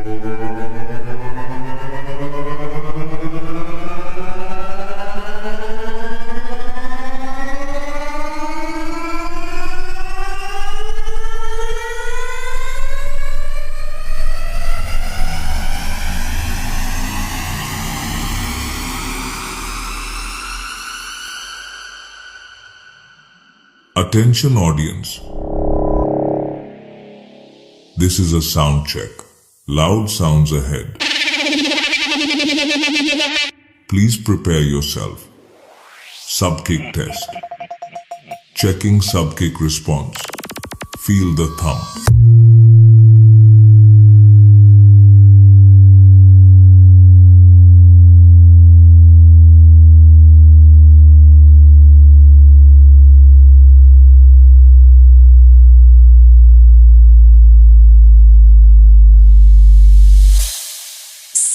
Attention audience. This is a sound check. Loud sounds ahead. Please prepare yourself. Subkick test. Checking subkick response. Feel the thump.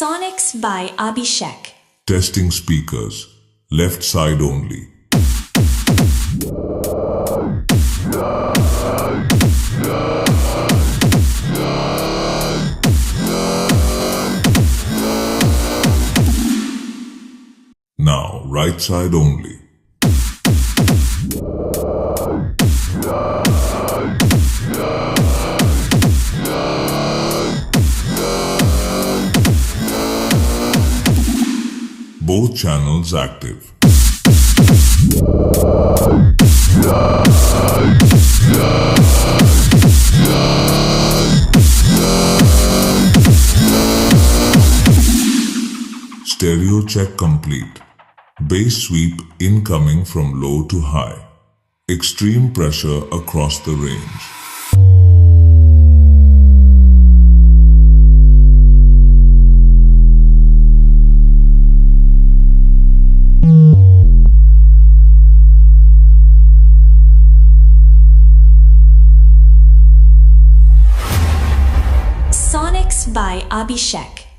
Sonics by Abhishek. Testing speakers. Left side only. Now, right side only. Both channels active. Stereo check complete. Bass sweep incoming from low to high. Extreme pressure across the range. Sonics by Abhishek.